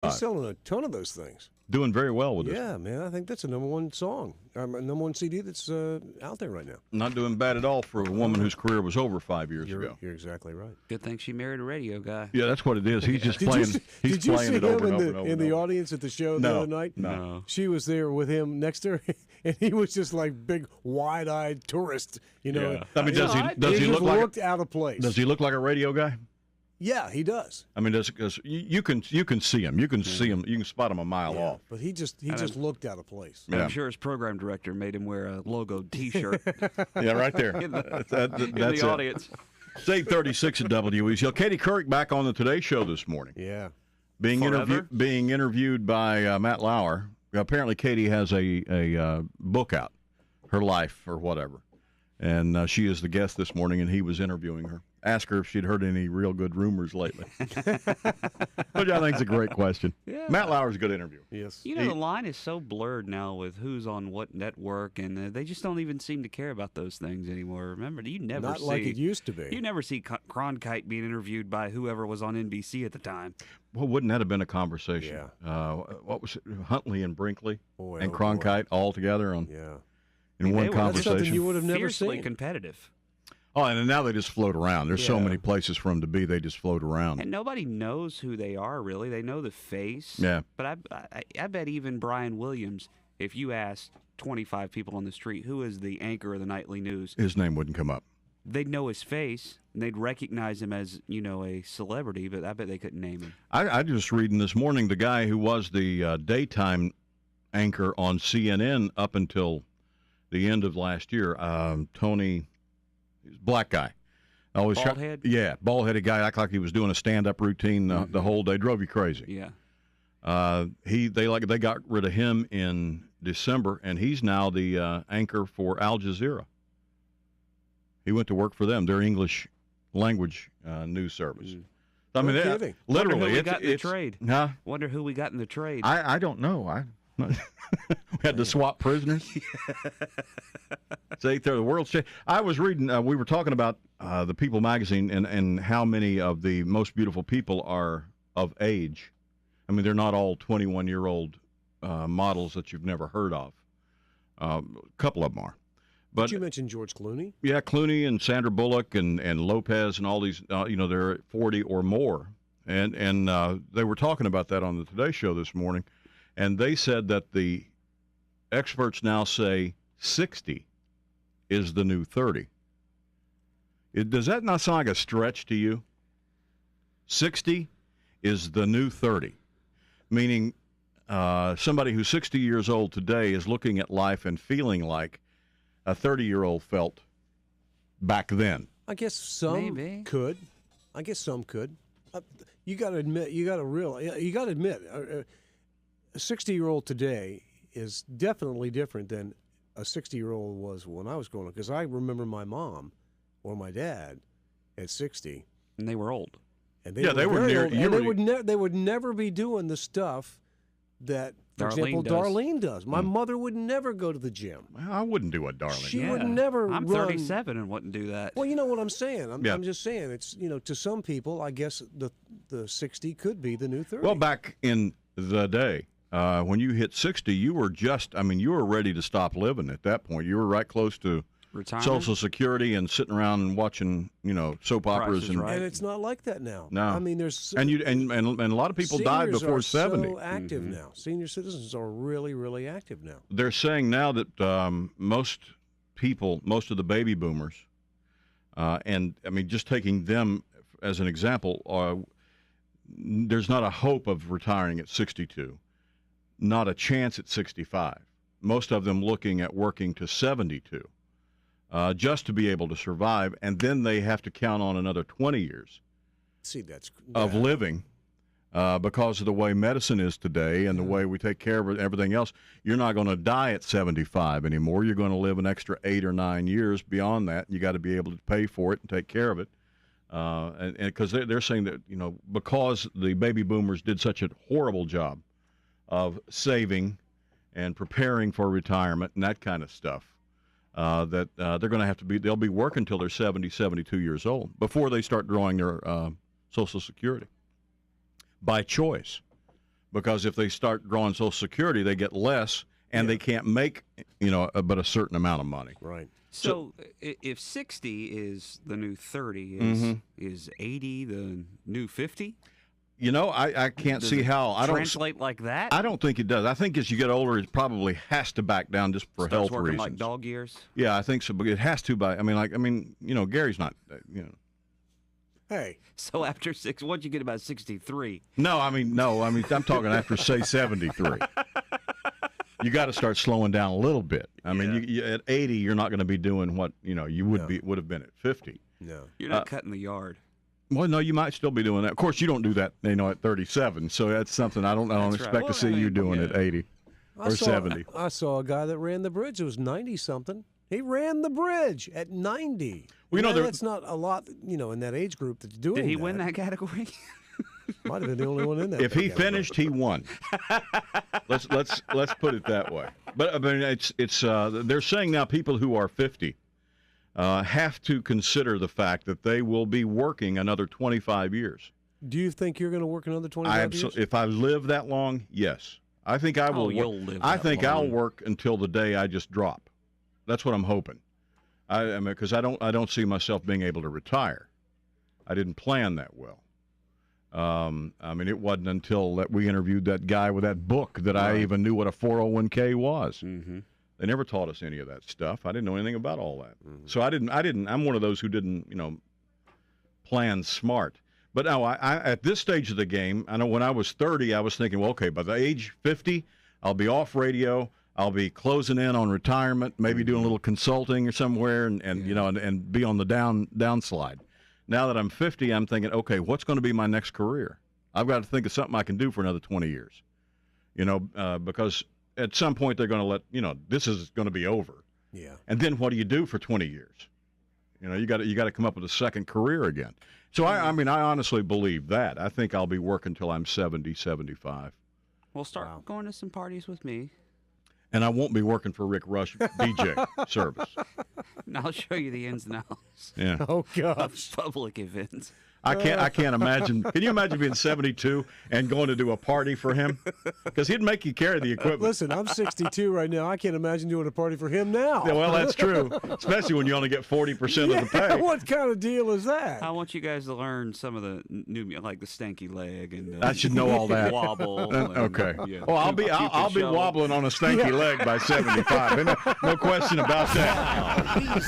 He's selling a ton of those things. Doing very well with this. Yeah, man. I think that's a #1 song, #1 CD that's out there right now. Not doing bad at all for a woman whose career was over 5 years ago. You're exactly right. Good thing she married a radio guy. Yeah, that's what it is. He's just Did playing. you He's playing see it over him and over and over. in and the over. audience at the show the other night? No. She was there with him next to her, and he was just like big, wide-eyed tourist. You know. Yeah. I mean, does he just look like looked out of place? Does he look like a radio guy? Yeah, he does. I mean, because you can see him. You can see him. You can spot him a mile off. But he just looked out of place. Yeah. I'm sure his program director made him wear a logoed T-shirt Yeah, right there. in the That's it. audience. It's 8:36 at WEZL. Katie Couric back on the Today Show this morning. Yeah. Being Forever? interviewed by Matt Lauer. Apparently, Katie has a book out, her life or whatever, and she is the guest this morning, and he was interviewing her. Ask her if she'd heard any real good rumors lately, which I think is a great question. Yeah. Matt Lauer's a good interview. Yes. You know, the line is so blurred now with who's on what network, and they just don't even seem to care about those things anymore. Remember, you never Not see like it used to be. You never see Cronkite being interviewed by whoever was on NBC at the time. Well, wouldn't that have been a conversation? Yeah. What was it? Huntley and Brinkley Boy, and oh, Cronkite all together in They one were- That's something conversation. you would have never Fiercely seen. competitive. Oh, and now they just float around. There's so Yeah. many places for them to be. They just float around. And nobody knows who they are, really. They know the face. Yeah. But I bet even Brian Williams, if you asked 25 people on the street who is the anchor of the nightly news, His name wouldn't come up. they'd know his face, and they'd recognize him as, a celebrity, but I bet they couldn't name him. I just reading this morning, the guy who was the daytime anchor on CNN up until the end of last year, Tony, he's a black guy. Always Bald head? Yeah, bald-headed guy, act like he was doing a stand-up routine the whole day. Drove you crazy. Yeah. They got rid of him in December, and he's now the anchor for Al Jazeera. He went to work for them, their English language news service. I mean, No kidding. literally, Wonder who we it's, got in the it's trade. Huh? Wonder who we got in the trade. I don't know. We had to swap prisoners. It's 8:30. The world's changed. I was reading. We were talking about the People magazine and how many of the most beautiful people are of age. I mean, they're not all 21-year-old models that you've never heard of. A couple of them are. But Did you mention George Clooney? yeah, Clooney and Sandra Bullock and Lopez and all these, they're at 40 or more. And they were talking about that on the Today Show this morning. And they said that the experts now say 60 is the new 30. Does that not sound like a stretch to you? 60 is the new 30, meaning somebody who's 60 years old today is looking at life and feeling like a 30-year-old felt back then. I guess some Maybe. could. I guess some could. You got to admit. You got to admit. A 60-year-old today is definitely different than a 60-year-old was when I was growing up. Because I remember my mom or my dad at 60, and they were old. and Yeah, they were very near- old, you and were- they would never be doing the stuff that, for example, Darlene does. My mother would never go to the gym. Well, I wouldn't do what Darling. She would never I'm run. 37 and wouldn't do that. Well, you know what I'm saying. Yeah. I'm just saying it's to some people, I guess the 60 could be the new 30. Well, back in the day, when you hit 60, you were you were ready to stop living at that point. You were right close to Retirement? Social Security and sitting around and watching, soap operas is and Right. and it's not like that now. No. I mean, there's and a lot of people died seniors before are 70. So active now. Senior citizens are really, really active now. They're saying now that most of the baby boomers, and I mean, just taking them as an example, there's not a hope of retiring at 62, not a chance at 65. Most of them looking at working to 72, just to be able to survive, and then they have to count on another 20 years See, that's of living. Because of the way medicine is today and the way we take care of everything else, you're not going to die at 75 anymore. You're going to live an extra 8 or 9 years beyond that. You got to be able to pay for it and take care of it. And because they're saying that, because the baby boomers did such a horrible job of saving and preparing for retirement and that kind of stuff, that they're going to have to they'll be working until they're 70, 72 years old before they start drawing their Social Security. By choice. because if they start drawing Social Security, they get less, and they can't make but a certain amount of money. Right. So if 60 is the new 30, is 80 the new 50? I can't see how. I don't translate like that. I don't think it does. I think as you get older, it probably has to back down just for Starts health working reasons. like dog years. Yeah, I think so. But it has to. Gary's not. Hey, So after once you get about 63, No, I'm talking after say 73. You got to start slowing down a little bit. I mean, you, at 80, you're not going to be doing what you would have been at 50. no. you're not cutting the yard. Well, no, you might still be doing that. Of course, you don't do that, at 37. So that's something I don't That's expect right. to Well, see I you mean, doing at 80 or 70. I saw a guy that ran the bridge. It was 90-something. He ran the bridge at 90. Well, that's not a lot, in that age group that's doing Did he win that category? Might have been the only one in there. If he finished, he won. Let's put it that way. But I mean, it's they're saying now people who are 50 have to consider the fact that they will be working another 25 years. Do you think you're going to work another 25 years? If I live that long, yes. I think I will. You'll live I that think long. I'll work until the day I just drop. That's what I'm hoping. Because I don't see myself being able to retire. I didn't plan that well. It wasn't until that we interviewed that guy with that book that I even knew what a 401k was. Mm-hmm. They never taught us any of that stuff. I didn't know anything about all that. So I didn't. I'm one of those who didn't, plan smart. But now, I at this stage of the game, I know when I was 30, I was thinking, well, okay, by the age 50, I'll be off radio. I'll be closing in on retirement, maybe doing a little consulting or somewhere, and be on the downslide. Now that I'm 50, I'm thinking, okay, what's going to be my next career? I've got to think of something I can do for another 20 years. Because at some point they're going to let, this is going to be over. Yeah. And then what do you do for 20 years? You got to come up with a second career again. So I honestly believe that. I think I'll be working till I'm 70, 75. We'll start going to some parties with me. And I won't be working for Rick Rush DJ service. And I'll show you the ins and outs Yeah. Oh, gosh. of public events. I can't imagine. Can you imagine being 72 and going to do a party for him? Because he'd make you carry the equipment. Listen, I'm 62 right now. I can't imagine doing a party for him now. Yeah, well, that's true, especially when you only get 40% of the pay. What kind of deal is that? I want you guys to learn some of the new, like the stanky leg and I should know all that. wobble. And, Okay. yeah, Well, I'll Cupid be shovel. wobbling on a stanky leg by 75. No question about that.